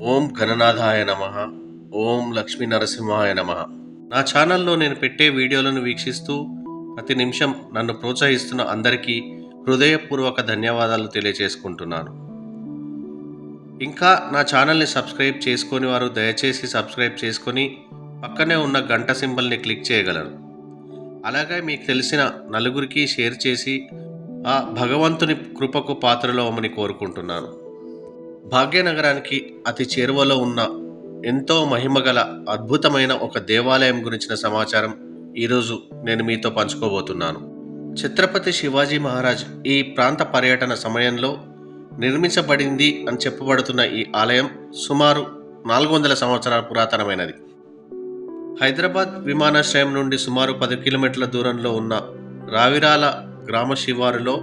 ఓం గణనాథాయ నమః. ఓం లక్ష్మీ నరసింహాయ నమః. నా ఛానల్లో నేను పెట్టే వీడియోలను వీక్షిస్తూ ప్రతి నిమిషం నన్ను ప్రోత్సహిస్తున్న అందరికీ హృదయపూర్వక ధన్యవాదాలు తెలియజేసుకుంటున్నాను. ఇంకా నా ఛానల్ని సబ్స్క్రైబ్ చేసుకొని వారు దయచేసి సబ్స్క్రైబ్ చేసుకొని పక్కనే ఉన్న గంట సింబల్ని క్లిక్ చేయగలరు. అలాగే మీకు తెలిసిన నలుగురికి షేర్ చేసి ఆ భగవంతుని కృపకు పాత్రలో అవ్వమని కోరుకుంటున్నాను. భాగ్యనగరానికి అతి చేరువలో ఉన్న ఎంతో మహిమగల అద్భుతమైన ఒక దేవాలయం గురించిన సమాచారం ఈరోజు నేను మీతో పంచుకోబోతున్నాను. ఛత్రపతి శివాజీ మహారాజ్ ఈ ప్రాంత పర్యటన సమయంలో నిర్మించబడింది అని చెప్పబడుతున్న ఈ ఆలయం సుమారు 400 సంవత్సరాల పురాతనమైనది. హైదరాబాద్ విమానాశ్రయం నుండి సుమారు 10 కిలోమీటర్ల దూరంలో ఉన్న రావిరాల గ్రామ శివారులో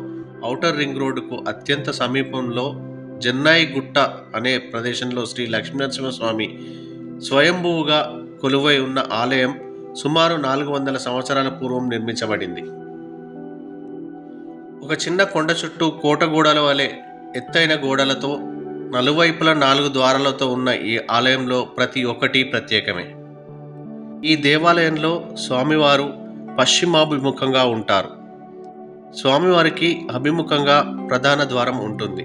ఔటర్ రింగ్ రోడ్డుకు అత్యంత సమీపంలో జన్నాయి గుట్ట అనే ప్రదేశంలో శ్రీ లక్ష్మీనరసింహస్వామి స్వయంభువుగా కొలువై ఉన్న ఆలయం సుమారు 400 సంవత్సరాల పూర్వం నిర్మించబడింది. ఒక చిన్న కొండ చుట్టూ కోటగోడల వలె ఎత్తైన గోడలతో నలువైపుల 4 ద్వారాలతో ఉన్న ఈ ఆలయంలో ప్రతి ఒక్కటి ప్రత్యేకమే. ఈ దేవాలయంలో స్వామివారు పశ్చిమాభిముఖంగా ఉంటారు. స్వామివారికి అభిముఖంగా ప్రధాన ద్వారం ఉంటుంది.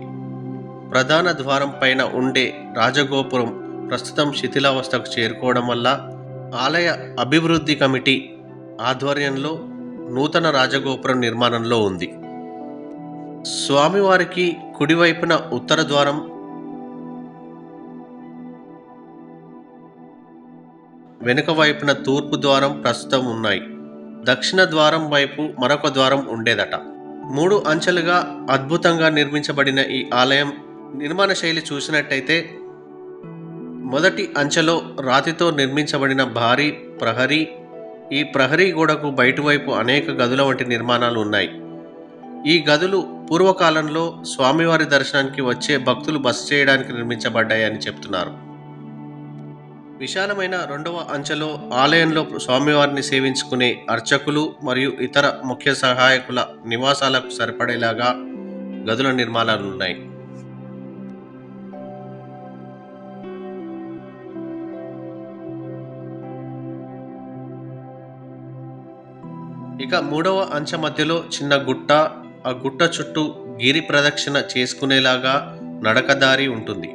ప్రధాన ద్వారం పైన ఉండే రాజగోపురం ప్రస్తుతం శిథిలావస్థకు చేరుకోవడం వల్ల ఆలయ అభివృద్ధి కమిటీ ఆధ్వర్యంలో నూతన రాజగోపురం నిర్మాణంలో ఉంది. స్వామివారికి కుడివైపున ఉత్తర ద్వారం, వెనుక వైపున తూర్పు ద్వారం ప్రస్తుతం ఉన్నాయి. దక్షిణ ద్వారం వైపు మరొక ద్వారం ఉండేదట. 3 అంచెలుగా అద్భుతంగా నిర్మించబడిన ఈ ఆలయం నిర్మాణ శైలి చూసినట్టయితే మొదటి అంచెలో రాతితో నిర్మించబడిన భారీ ప్రహరీ, ఈ ప్రహరీ గోడకు బయటివైపు అనేక గదుల వంటి నిర్మాణాలు ఉన్నాయి. ఈ గదులు పూర్వకాలంలో స్వామివారి దర్శనానికి వచ్చే భక్తులు బస చేయడానికి నిర్మించబడ్డాయని చెప్తున్నారు. విశాలమైన 2వ అంచెలో ఆలయంలో స్వామివారిని సేవించుకునే అర్చకులు మరియు ఇతర ముఖ్య సహాయకుల నివాసాలకు సరిపడేలాగా గదుల నిర్మాణాలు ఉన్నాయి. ఇక 3వ అంచె మధ్యలో చిన్న గుట్ట, ఆ గుట్ట చుట్టూ గిరి ప్రదక్షిణ చేసుకునేలాగా నడకదారి ఉంటుంది.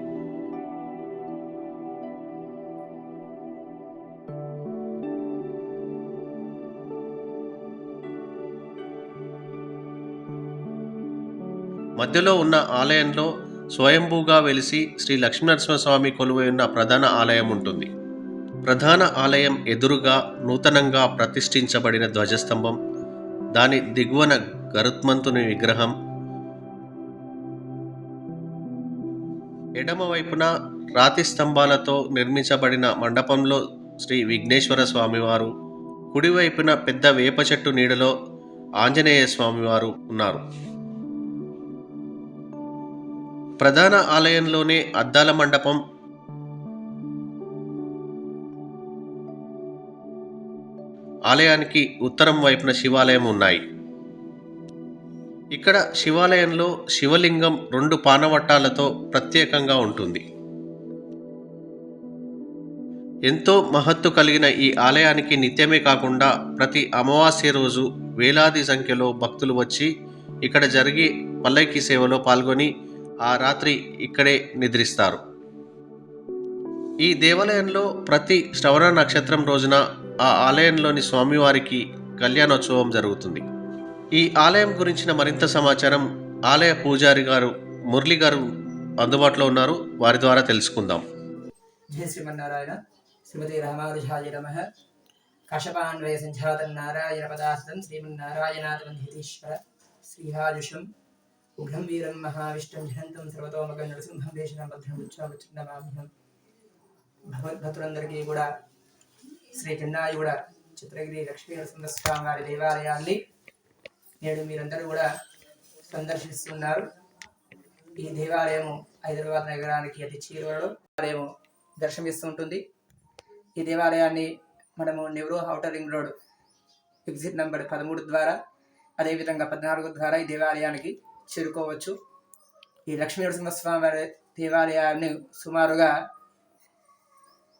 మధ్యలో ఉన్న ఆలయంలో స్వయంభూగా వెలిసి శ్రీ లక్ష్మీనరసింహస్వామి కొలువై ఉన్న ప్రధాన ఆలయం ఉంటుంది. ప్రధాన ఆలయం ఎదురుగా నూతనంగా ప్రతిష్ఠించబడిన ధ్వజస్తంభం, దాని దిగువన గరుత్మంతుని విగ్రహం, ఎడమ వైపున రాతి స్తంభాలతో నిర్మించబడిన మండపంలో శ్రీ విఘ్నేశ్వర స్వామివారు, కుడివైపున పెద్ద వేప చెట్టు నీడలో ఆంజనేయ స్వామివారు ఉన్నారు. ప్రధాన ఆలయంలోనే అద్దాల మండపం, ఆలయానికి ఉత్తరం వైపున శివాలయం ఉన్నాయి. ఇక్కడ శివాలయంలో శివలింగం 2 పానవట్టాలతో ప్రత్యేకంగా ఉంటుంది. ఎంతో మహత్తు కలిగిన ఈ ఆలయానికి నిత్యమే కాకుండా ప్రతి అమావాస్య రోజు వేలాది సంఖ్యలో భక్తులు వచ్చి ఇక్కడ జరిగే పల్లకి సేవలో పాల్గొని ఆ రాత్రి ఇక్కడే నిద్రిస్తారు. ఈ దేవాలయంలో ప్రతి శ్రవణ నక్షత్రం రోజున ఆ ఆలయంలోని స్వామివారికి కళ్యాణోత్సవం జరుగుతుంది. ఈ ఆలయం గురించిన మరింత సమాచారం ఆలయ పూజారి గారు మురళి గారు అందుబాటులో ఉన్నారు, వారి ద్వారా తెలుసుకుందాం. జయ శ్రీమన్నారాయణ. శ్రీమతి రామానుజాయ నమః. కశపాన్వయ సంజాతం నారాయణ పదాస్తం శ్రీమన్నారాయణాదివందితీశ్వర శ్రీహాజుషం ఉగ్రం వీరం మహావిష్ణుం జనంతం సర్వతోమగం నరసింహం దేశనం భద్రం ఉచ్చామచిన్నమామ్యం. భగవద్భక్తులందరికీ కూడా శ్రీ చిన్నాయుగూడ చిత్రగిరి లక్ష్మీ నరసింహస్వామి వారి దేవాలయాన్ని నేడు మీరందరూ కూడా సందర్శిస్తున్నారు. ఈ దేవాలయము హైదరాబాద్ నగరానికి అతి చేరువలో ఆలయము దర్శనమిస్తుంటుంది. ఈ దేవాలయాన్ని మనము Nehru outer ring road exit number 13 ద్వారా, అదేవిధంగా 14 ద్వారా ఈ దేవాలయానికి చేరుకోవచ్చు. ఈ లక్ష్మీ నరసింహస్వామి వారి దేవాలయాన్ని సుమారుగా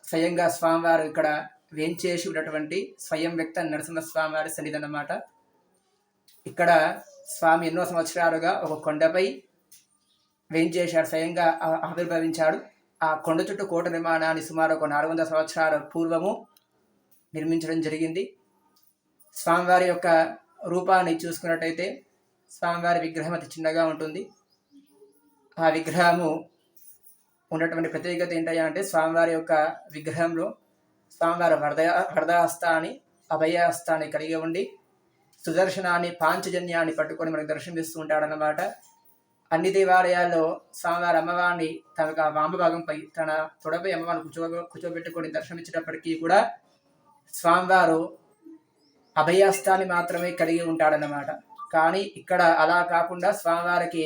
స్వయంగా స్వామివారు ఇక్కడ వేంచేసి ఉన్నటువంటి స్వయం వ్యక్త నరసింహ స్వామివారి సన్నిధి అన్నమాట. ఇక్కడ స్వామి ఎన్నో సంవత్సరాలుగా ఒక కొండపై వేంచేశాడు, స్వయంగా ఆవిర్భవించాడు. ఆ కొండ చుట్టూ కోట నిర్మాణాన్ని సుమారు ఒక 400 సంవత్సరాల పూర్వము నిర్మించడం జరిగింది. స్వామివారి యొక్క రూపాన్ని చూసుకున్నట్టయితే స్వామివారి విగ్రహం అతి చిన్నగా ఉంటుంది. ఆ విగ్రహము ఉన్నటువంటి ప్రత్యేకత ఏంటయ్యా అంటే, స్వామివారి యొక్క విగ్రహంలో స్వామివారి వరదహస్తాన్ని అభయహస్తాన్ని కలిగి ఉండి సుదర్శనాన్ని పాంచజన్యాన్ని పట్టుకొని మనకు దర్శనమిస్తూ ఉంటాడన్నమాట. అన్ని దేవాలయాల్లో స్వామివారి అమ్మవారిని తన వామభాగంపై తన తొడపై అమ్మవారిని కూర్చోబెట్టుకొని దర్శనమిచ్చేటప్పటికీ కూడా స్వామివారు అభయహస్తాన్ని మాత్రమే కలిగి ఉంటాడన్నమాట. కానీ ఇక్కడ అలా కాకుండా స్వామివారికి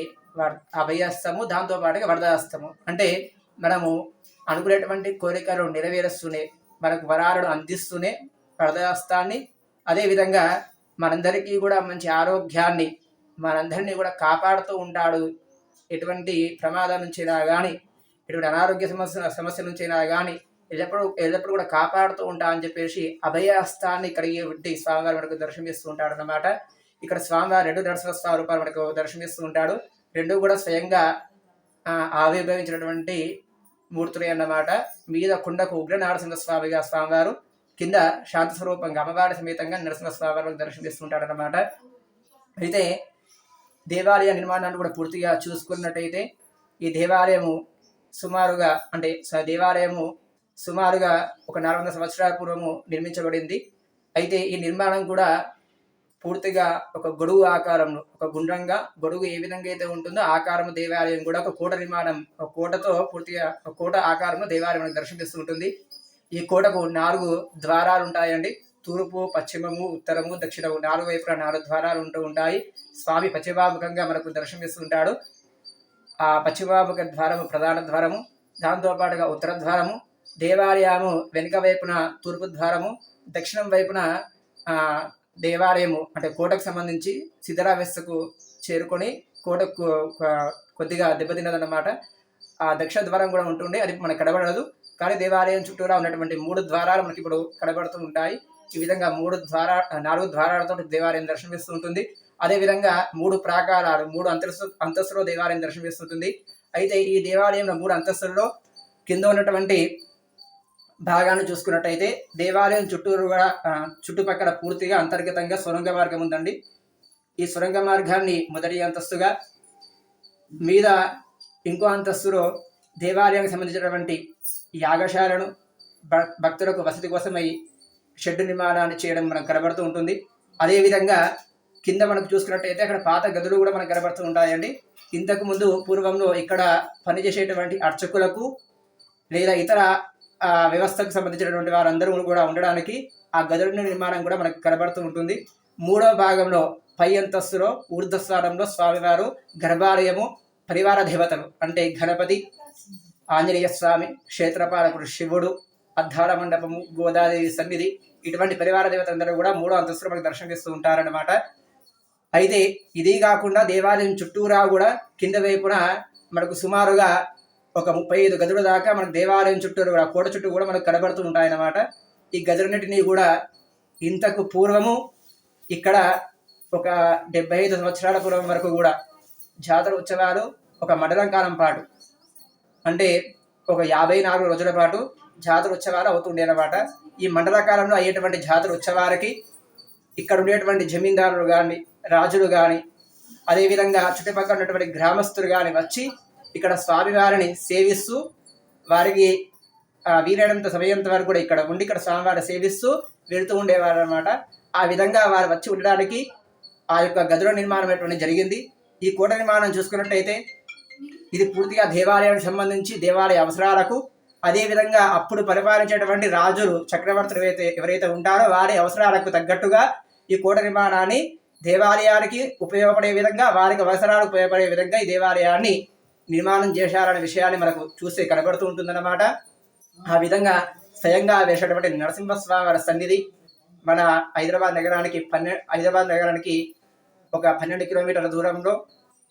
అభయహస్తము, దాంతోపాటుగా వరదహస్తము. అంటే మనము అనుకునేటువంటి కోరికలు నెరవేరుస్తూనే, మనకు వరాలను అందిస్తూనే వరదహస్తాన్ని, అదేవిధంగా మనందరికీ కూడా మంచి ఆరోగ్యాన్ని, మనందరినీ కూడా కాపాడుతూ ఉంటాడు. ఎటువంటి ప్రమాదం నుంచైనా కానీ, ఎటువంటి అనారోగ్య సమస్య నుంచైనా కానీ ఎల్లప్పుడూ కూడా కాపాడుతూ ఉంటా అని చెప్పేసి అభయహస్తాన్ని కలిగి ఉండి స్వామివారు మనకు దర్శనమిస్తూ ఉంటాడు అన్నమాట. ఇక్కడ స్వామివారు 2 నరసింహ రూపాలు మనకు దర్శనమిస్తూ ఉంటాడు. 2 కూడా స్వయంగా ఆవిర్భవించినటువంటి మూర్తులే అన్నమాట. మీద కుండకు ఉగ్ర నరసింహ స్వామిగా స్వామివారు, కింద శాంత స్వరూపంగా అమ్మవారి సమేతంగా నరసింహ స్వామివారు దర్శనమిస్తుంటాడు అన్నమాట. అయితే దేవాలయ నిర్మాణాన్ని కూడా పూర్తిగా చూసుకున్నట్టయితే ఈ దేవాలయము సుమారుగా ఒక 400 సంవత్సరాల పూర్వము నిర్మించబడింది. అయితే ఈ నిర్మాణం కూడా పూర్తిగా ఒక గొడుగు ఆకారంలో, ఒక గుండ్రంగా గొడుగు ఏ విధంగా అయితే ఉంటుందో ఆకారం దేవాలయం కూడా ఒక కోట నిర్మాణం, ఒక కోటతో పూర్తిగా ఒక కోట ఆకారంలో దేవాలయం దర్శనమిస్తూ ఉంటుంది. ఈ కోటకు 4 ద్వారాలు ఉంటాయండి. తూర్పు, పశ్చిమము, ఉత్తరము, దక్షిణము 4 వైపులా 4 ద్వారాలు ఉంటూ ఉంటాయి. స్వామి పశ్చిమాముఖంగా మనకు దర్శనమిస్తుంటాడు. ఆ పశ్చిమాముఖ ద్వారము ప్రధాన ద్వారము, దాంతోపాటుగా ఉత్తర ద్వారము, దేవాలయము వెనుక వైపున తూర్పు ద్వారము, దక్షిణం వైపున దేవాలయము అంటే కోటకు సంబంధించి శిథిలావస్థకు చేరుకొని కోటకు కొద్దిగా దెబ్బతిన్నదన్నమాట. ఆ దక్షిణ ద్వారం కూడా ఉంటుండే, అది మనకు కనబడదు. కానీ దేవాలయం చుట్టూరా ఉన్నటువంటి 3 ద్వారాలు మనకి ఇప్పుడు కనబడుతూ ఉంటాయి. ఈ విధంగా 4 ద్వారాలతో దేవాలయం దర్శనమిస్తూ ఉంటుంది. అదేవిధంగా 3 ప్రాకారాలు, 3 అంతస్తులో దేవాలయం దర్శనమిస్తుంటుంది. అయితే ఈ దేవాలయంలో 3 అంతస్తుల్లో కింద ఉన్నటువంటి భాగాన్ని చూసుకున్నట్టయితే దేవాలయం చుట్టుపక్కల పూర్తిగా అంతర్గతంగా సొరంగ మార్గం ఉందండి. ఈ సొరంగ మార్గాన్ని మొదటి అంతస్తుగా, మీద ఇంకో అంతస్తులో దేవాలయానికి సంబంధించినటువంటి యాగశాలను భక్తులకు వసతి కోసమై షెడ్ నిర్మాణాన్ని చేయడం మనకు కనబడుతూ ఉంటుంది. అదేవిధంగా కింద మనకు చూసుకున్నట్టయితే అక్కడ పాత గదులు కూడా మనకు కనబడుతూ ఉంటాయండి. ఇంతకు ముందు పూర్వంలో ఇక్కడ పనిచేసేటువంటి అర్చకులకు లేదా ఇతర వ్యవస్థకు సంబంధించినటువంటి వారందరూ కూడా ఉండడానికి ఆ గదుల నిర్మాణం కూడా మనకు కనబడుతూ ఉంటుంది. 3వ భాగంలో పై అంతస్తులో ఊర్ధ్వస్థానంలో స్వామివారు, గర్భాలయము, పరివార దేవతలు అంటే గణపతి, ఆంజనేయ స్వామి, క్షేత్రపాలకుడు శివుడు, అద్దాల మండపము, గోదాదేవి సన్నిధి, ఇటువంటి పరివార దేవతలందరూ కూడా 3వ అంతస్తులో మనకు దర్శనమిస్తూ ఉంటారన్నమాట. అయితే ఇది కాకుండా దేవాలయం చుట్టూరా కూడా కింద వైపున మనకు సుమారుగా ఒక 35 గదుల దాకా మనకు దేవాలయం చుట్టూరు కూడా, కోట చుట్టూ కూడా మనకు కనబడుతూ ఉంటాయన్నమాట. ఈ గదులన్నిటినీ కూడా ఇంతకు పూర్వము ఇక్కడ ఒక 75 సంవత్సరాల పూర్వం వరకు కూడా జాతర ఉత్సవాలు ఒక మండలం కాలం పాటు, అంటే ఒక 54 రోజుల పాటు జాతర ఉత్సవాలు అవుతుండే అన్నమాట. ఈ మండల కాలంలో అయ్యేటువంటి జాతర ఉత్సవాలకి ఇక్కడ ఉండేటువంటి జమీందారులు కానీ, రాజులు కానీ, అదేవిధంగా చుట్టుపక్కల ఉన్నటువంటి గ్రామస్తులు కానీ వచ్చి ఇక్కడ స్వామివారిని సేవిస్తూ, వారికి వీలైనంత సమయంత వరకు కూడా ఇక్కడ ఉండి ఇక్కడ స్వామివారిని సేవిస్తూ వెళుతూ ఉండేవారు అనమాట. ఆ విధంగా వారు వచ్చి ఉండడానికి ఆ యొక్క గదుల నిర్మాణం అనేటువంటి జరిగింది. ఈ కోట నిర్మాణం చూసుకున్నట్టయితే ఇది పూర్తిగా దేవాలయానికి సంబంధించి దేవాలయ అవసరాలకు, అదేవిధంగా అప్పుడు పరిపాలించేటువంటి రాజులు, చక్రవర్తులు ఎవరైతే ఉంటారో వారి అవసరాలకు తగ్గట్టుగా ఈ కోట నిర్మాణాన్ని దేవాలయానికి ఉపయోగపడే విధంగా, వారికి అవసరాలకు ఉపయోగపడే విధంగా ఈ దేవాలయాన్ని నిర్మాణం చేశారనే విషయాన్ని మనకు చూస్తే కనబడుతూ ఉంటుందన్నమాట. ఆ విధంగా స్వయంగా వేసేటువంటి నరసింహస్వామి వారి సన్నిధి మన హైదరాబాద్ నగరానికి ఒక 12 కిలోమీటర్ల దూరంలో,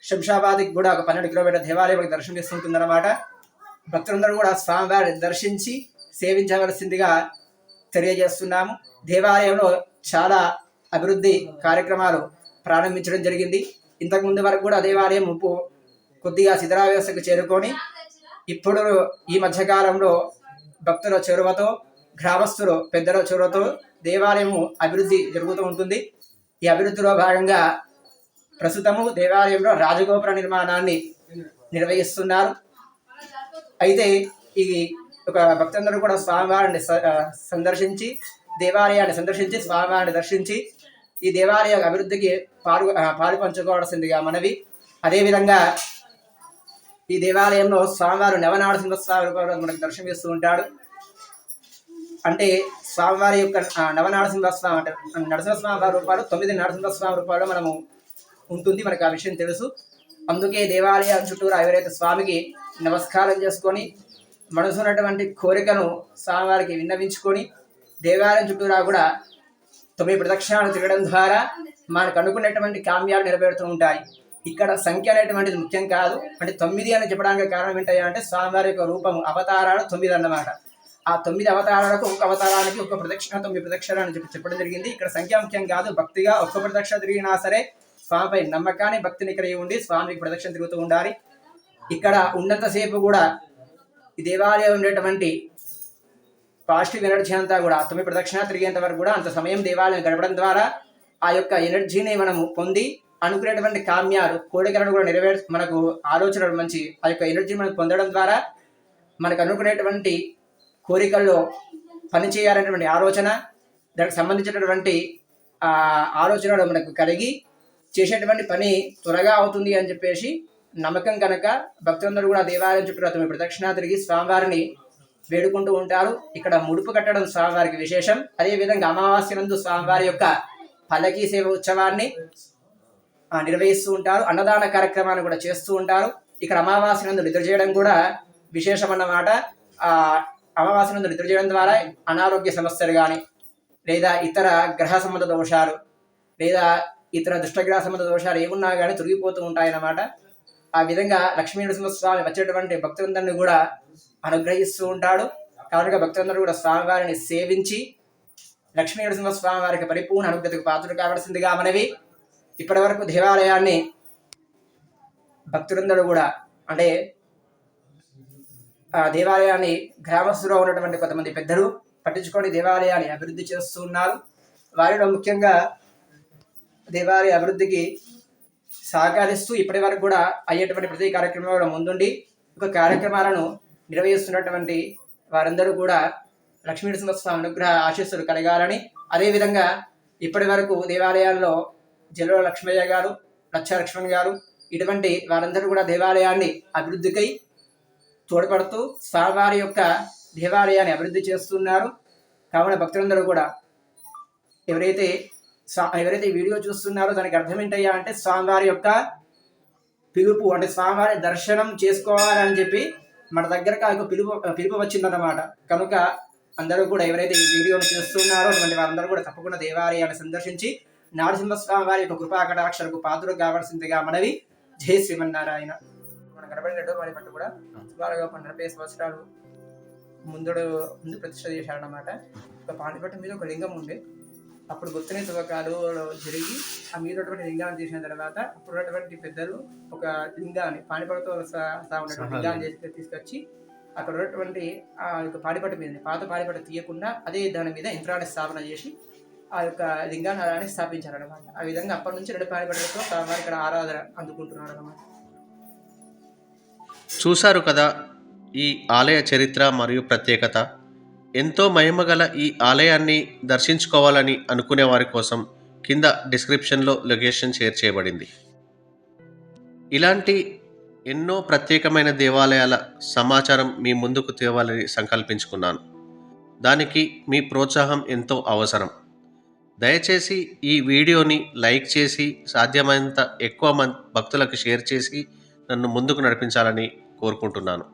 శంషాబాద్కి కూడా ఒక 12 కిలోమీటర్ల దేవాలయం దర్శనం ఇస్తుంటుందన్నమాట. భక్తులందరూ కూడా స్వామివారిని దర్శించి సేవించవలసిందిగా తెలియజేస్తున్నాము. దేవాలయంలో చాలా అభివృద్ధి కార్యక్రమాలు ప్రారంభించడం జరిగింది. ఇంతకుముందు వరకు కూడా దేవాలయం కొద్దిగా శిథిలావస్థకు చేరుకొని ఇప్పుడు ఈ మధ్యకాలంలో భక్తుల చొరవతో, గ్రామస్తులు పెద్దల చొరవతో దేవాలయము అభివృద్ధి జరుగుతూ ఉంటుంది. ఈ అభివృద్ధిలో భాగంగా ప్రస్తుతము దేవాలయంలో రాజగోపుర నిర్మాణాన్ని నిర్వహిస్తున్నారు. అయితే ఈ ఒక భక్తులందరూ కూడా స్వామివారిని సందర్శించి, దేవాలయాన్ని సందర్శించి, స్వామివారిని దర్శించి ఈ దేవాలయ అభివృద్ధికి పాలు పంచుకోవాల్సిందిగా మనవి. అదేవిధంగా ఈ దేవాలయంలో స్వామివారు నవనారసింహస్వామి రూపంలో మనకు దర్శనమిస్తూ ఉంటాడు. అంటే స్వామివారి యొక్క నవనారసింహస్వామి అంటే నరసింహస్వామి వారి రూపాలు 9 నరసింహస్వామి రూపాల్లో మనము ఉంటుంది, మనకు ఆ విషయం తెలుసు. అందుకే దేవాలయ చుట్టూరా ఎవరైతే స్వామికి నమస్కారం చేసుకొని మనసు ఉన్నటువంటి కోరికను స్వామివారికి విన్నవించుకొని దేవాలయం చుట్టూరా కూడా 9 ప్రదక్షిణాలు తిరగడం ద్వారా మనకు అనుకున్నటువంటి కామ్యాలు నెరవేరుతూ ఉంటాయి. ఇక్కడ సంఖ్య అనేటువంటిది ముఖ్యం కాదు. అంటే 9 అని చెప్పడానికి కారణం ఏంటంటే స్వామివారి యొక్క రూపము అవతారాలు 9 అన్నమాట. ఆ 9 అవతారాలకు ఒక అవతారానికి ఒక ప్రదక్షిణ 9 ప్రదక్షిణాలు అని చెప్పడం జరిగింది. ఇక్కడ సంఖ్య ముఖ్యం కాదు. భక్తిగా ఒక్క ప్రదక్షిణ తిరిగినా సరే స్వామిపై నమ్మకాన్ని, భక్తిని కలిగి ఉండి స్వామికి ప్రదక్షిణ తిరుగుతూ ఉండాలి. ఇక్కడ ఉన్నంతసేపు కూడా ఈ దేవాలయం ఉండేటువంటి పాజిటివ్ ఎనర్జీ అంతా కూడా 9 ప్రదక్షిణ తిరిగేంత వరకు కూడా అంత సమయం దేవాలయం గడపడం ద్వారా ఆ యొక్క ఎనర్జీని మనము పొంది అనుకునేటువంటి కామ్యాలు, కోరికలను కూడా మనకు ఆలోచనలు మంచి ఆ యొక్క ఎనర్జీ మనం పొందడం ద్వారా మనకు అనుకునేటువంటి కోరికల్లో పనిచేయాలనేటువంటి ఆలోచన, దానికి సంబంధించినటువంటి ఆలోచనలు మనకు కలిగి చేసేటువంటి పని త్వరగా అవుతుంది అని చెప్పేసి నమ్మకం కనుక భక్తులందరూ కూడా దేవాలయం చుట్టూ 9 ప్రదక్షిణ తిరిగి స్వామివారిని వేడుకుంటూ ఉంటారు. ఇక్కడ ముడుపు కట్టడం స్వామివారికి విశేషం. అదేవిధంగా అమావాస్య నందు స్వామివారి యొక్క పల్లకీ సేవ ఉత్సవాన్ని నిర్వహిస్తూ ఉంటారు. అన్నదాన కార్యక్రమాన్ని కూడా చేస్తూ ఉంటారు. ఇక్కడ అమావాస్య నందు నిద్ర చేయడం కూడా విశేషం అన్నమాట. అమావాస్య నందు నిద్ర చేయడం ద్వారా అనారోగ్య సమస్యలు కానీ, లేదా ఇతర గ్రహ సంబంధ దోషాలు, లేదా ఇతర దుష్టగ్రహ సంబంధ దోషాలు ఏమున్నా కానీ తొలగిపోతూ ఉంటాయన్నమాట. ఆ విధంగా లక్ష్మీ నరసింహస్వామి వచ్చేటువంటి భక్తులందరినీ కూడా అనుగ్రహిస్తూ ఉంటాడు. కనుక భక్తులందరూ కూడా స్వామివారిని సేవించి లక్ష్మీ నరసింహస్వామి వారికి పరిపూర్ణ అనుగ్రహకు పాత్రలు కావాల్సిందిగా మనవి. ఇప్పటి వరకు దేవాలయాన్ని భక్తులందరూ కూడా అంటే ఆ దేవాలయాన్ని గ్రామస్తులో ఉన్నటువంటి కొంతమంది పెద్దలు పట్టించుకొని దేవాలయాన్ని అభివృద్ధి చేస్తూ ఉన్నారు. వారిలో ముఖ్యంగా దేవాలయ అభివృద్ధికి సహకరిస్తూ ఇప్పటి వరకు కూడా అయ్యేటువంటి ప్రతి కార్యక్రమంలో ముందుండి ఒక కార్యక్రమాలను నిర్వహిస్తున్నటువంటి వారందరూ కూడా లక్ష్మీ నరసింహస్వామి అనుగ్రహ ఆశీస్సులు కలగాలని, అదేవిధంగా ఇప్పటి వరకు దేవాలయాల్లో జల్లుల లక్ష్మయ్య గారు, లక్ష్మణ్ గారు ఇటువంటి వారందరూ కూడా దేవాలయాన్ని అభివృద్ధికై తోడ్పడుతూ స్వామివారి యొక్క దేవాలయాన్ని అభివృద్ధి చేస్తున్నారు. కావున భక్తులందరూ కూడా ఎవరైతే వీడియో చూస్తున్నారో దానికి అర్థం ఏంటయ్యా అంటే స్వామివారి యొక్క పిలుపు, అంటే స్వామివారి దర్శనం చేసుకోవాలని చెప్పి మన దగ్గరకు ఆ పిలుపు వచ్చిందన్నమాట. కనుక అందరూ కూడా ఎవరైతే ఈ వీడియోను చూస్తున్నారో అటువంటి వారందరూ కూడా తప్పకుండా దేవాలయాన్ని సందర్శించి నరసింహస్వామి వారి యొక్క కృపా కటాక్షలకు పాత్రలు కావాల్సిందిగా మనవి. జై శ్రీమన్నారాయణ. మనం కనబడిన రెండో పాడి పట్టు కూడా సుమారుగా 40 సంవత్సరాలు ముందు ప్రతిష్ట చేశారన్నమాట. ఒక పాడిపట్టు మీద ఒక లింగం ఉండే, అప్పుడు గుర్తుని తవ్వకాలు జరిగి ఆ మీద లింగాన్ని చేసిన తర్వాత అప్పుడున్నటువంటి పెద్దలు ఒక లింగాన్ని పాడిపట్టుతో ఉన్నటువంటి లింగాన్ని తీసుకొచ్చి అక్కడ ఉన్నటువంటి ఆ యొక్క పాడిపట్టు మీద పాత పాడిపట్టు తీయకుండా అదే దాని మీద యంత్రాన్ని స్థాపన చేసి ఆ యొక్క లింగాన్ని అలానే స్థాపించారనమాట. ఆ విధంగా అప్పటి నుంచి 2 పాడిపట్టులతో స్వామివారి ఇక్కడ ఆరాధన అందుకుంటున్నారు అనమాట. చూశారు కదా ఈ ఆలయ చరిత్ర మరియు ప్రత్యేకత. ఎంతో మహిమగల ఈ ఆలయాన్ని దర్శించుకోవాలని అనుకునే వారి కోసం కింద డిస్క్రిప్షన్లో లొకేషన్ షేర్ చేయబడింది. ఇలాంటి ఎన్నో ప్రత్యేకమైన దేవాలయాల సమాచారం మీ ముందుకు తేవాలని సంకల్పించుకున్నాను. దానికి మీ ప్రోత్సాహం ఎంతో అవసరం. దయచేసి ఈ వీడియోని లైక్ చేసి సాధ్యమైనంత ఎక్కువ భక్తులకు షేర్ చేసి నన్ను ముందుకు నడిపించాలని కోరుకుంటున్నాను.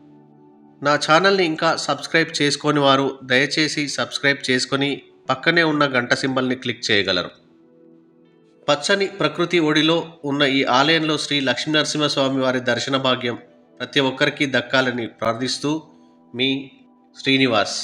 నా ఛానల్ని ఇంకా సబ్స్క్రైబ్ చేసుకొని వారు దయచేసి సబ్స్క్రైబ్ చేసుకొని పక్కనే ఉన్న గంట సింబల్ని క్లిక్ చేయగలరు. పచ్చని ప్రకృతి ఒడిలో ఉన్న ఈ ఆలయంలో శ్రీ లక్ష్మీనరసింహస్వామి వారి దర్శన భాగ్యం ప్రతి ఒక్కరికి దక్కాలని ప్రార్థిస్తూ మీ శ్రీనివాస్.